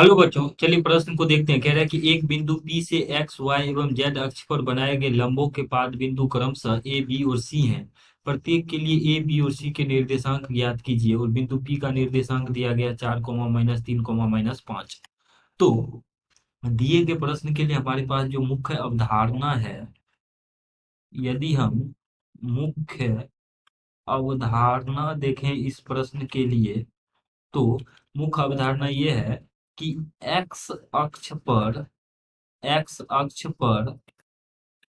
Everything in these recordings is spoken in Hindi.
हेलो बच्चों, चलिए प्रश्न को देखते हैं। कह रहा है कि एक बिंदु P से x, y एवं z अक्ष पर बनाए गए लंबों के पाद बिंदु क्रमशः a, b और c हैं। प्रत्येक के लिए a, b और c के निर्देशांक ज्ञात कीजिए और बिंदु P का निर्देशांक दिया गया 4, -3, -5। तो दिए गए प्रश्न के लिए हमारे पास जो मुख्य अवधारणा है, यदि हम मुख्य अवधारणा देखें इस प्रश्न के लिए, तो मुख्य अवधारणा ये है कि एक्स अक्ष पर एक्स अक्ष पर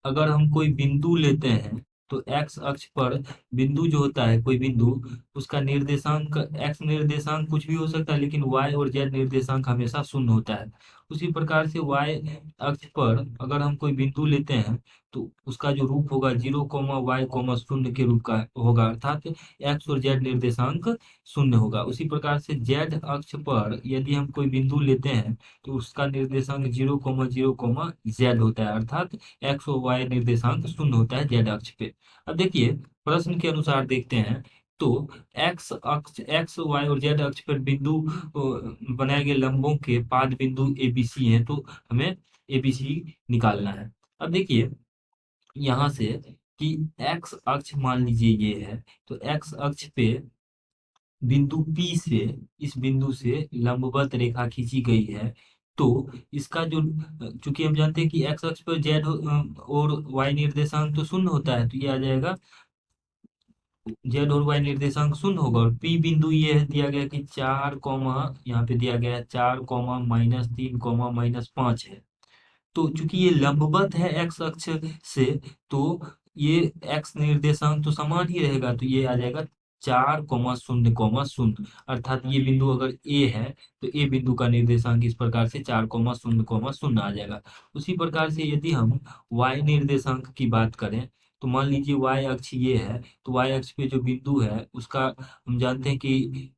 अगर हम कोई बिंदु लेते हैं, तो एक्स अक्ष पर बिंदु जो होता है, कोई बिंदु, उसका निर्देशांक एक्स निर्देशांक कुछ भी हो सकता है, लेकिन वाई और जेड निर्देशांक हमेशा शून्य होता है। उसी प्रकार से वाई अक्ष पर अगर हम कोई बिंदु लेते हैं, तो उसका जो रूप होगा 0, y, 0 के रूप का होगा, अर्थात एक्स और जेड निर्देशांक शून्य होगा। उसी प्रकार से जेड अक्ष पर यदि हम कोई बिंदु लेते हैं, तो उसका निर्देशांक 0, 0, जेड होता है, अर्थात एक्स और वाई निर्देशांक शून्य होता है जेड अक्ष पे। अब देखिए, प्रश्न के अनुसार देखते हैं। तो एक्स अक्ष, एक्स वाई और जेड अक्ष पर बिंदु बनाए गए लंबों के पाद बिंदु एबीसी हैं, तो हमें एबीसी निकालना है। अब देखिए यहाँ से कि एक्स अक्ष मान लीजिए ये है, तो एक्स अक्ष पे बिंदु P से, इस बिंदु से लंबवत रेखा खींची गई है। तो इसका जो, चूंकि हम जानते हैं कि एक्स अक्ष पर जेड और वाई निर्देशांक तो शून्य होता है, तो ये आ जाएगा जेड और वाई निर्देशांक शून्य होगा। और पी बिंदु ये है, दिया गया कि 4, यहाँ पे दिया गया है 4, -3, -5 है। तो चूंकि ये लंबवत है एक्स अक्ष से, तो ये एक्स निर्देशांक तो समान ही रहेगा, तो ये आ जाएगा 4, 0, 0, अर्थात ये बिंदु अगर ए है, तो ए बिंदु का निर्देशांक इस प्रकार से 4, 0, 0 आ जाएगा। उसी प्रकार से यदि हम वाई निर्देशांक की बात करें, तो मान लीजिए वाई अक्ष ये है, तो वाई अक्ष पे जो बिंदु है उसका हम जानते हैं कि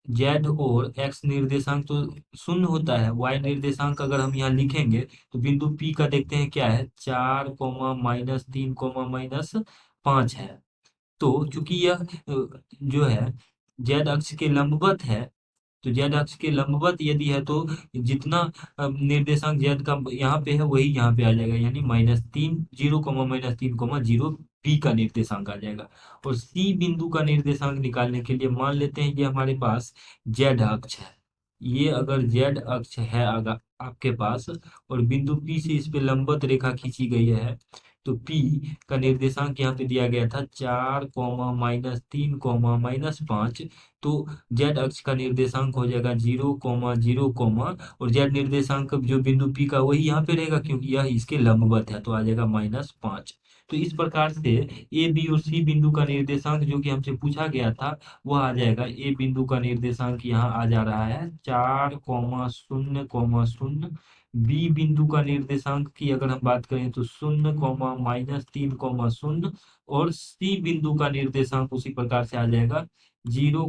जेड और एक्स निर्देशांक तो शून्य होता है। वाई निर्देशांक अगर हम यहाँ लिखेंगे, तो बिंदु पी का देखते हैं क्या है, 4, -3, -5 है। तो चूंकि यह जो है जेड अक्ष के लंबवत है, तो जेड अक्ष के लंबवत यदि है, तो जितना निर्देशांक जेड का यहाँ पे है वही यहाँ पे आ जाएगा, यानी -3, 0, -3, 0 बी का निर्देशांक आ जाएगा। और सी बिंदु का निर्देशांक निकालने के लिए मान लेते हैं कि हमारे पास जेड अक्ष है। ये अगर जेड अक्ष है अगर आपके पास, और बिंदु पी से इस पे लंबवत रेखा खींची गई है, तो पी का निर्देशांक यहाँ पे दिया गया था 4, -3, -5। तो जेड अक्ष का निर्देशांक हो जाएगा 0, 0, और जेड निर्देशांक जो बिंदु पी का वही यहाँ पे रहेगा, क्योंकि यह इसके लंबवत है, तो आ जाएगा -5। तो इस प्रकार से ए बी और सी बिंदु का निर्देशांक जो कि हमसे पूछा गया था, वह आ जाएगा। ए बिंदु का निर्देशांक यहाँ आ जा रहा है 4, 0, 0। बी बिंदु का निर्देशांक की अगर हम बात करें, तो 0, -3, 0। और सी बिंदु का निर्देशांक उसी प्रकार से आ जाएगा 0,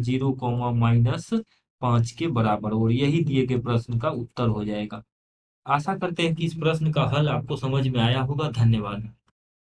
0, -5 के बराबर, और यही दिए गए प्रश्न का उत्तर हो जाएगा। आशा करते हैं कि इस प्रश्न का हल आपको समझ में आया होगा। धन्यवाद।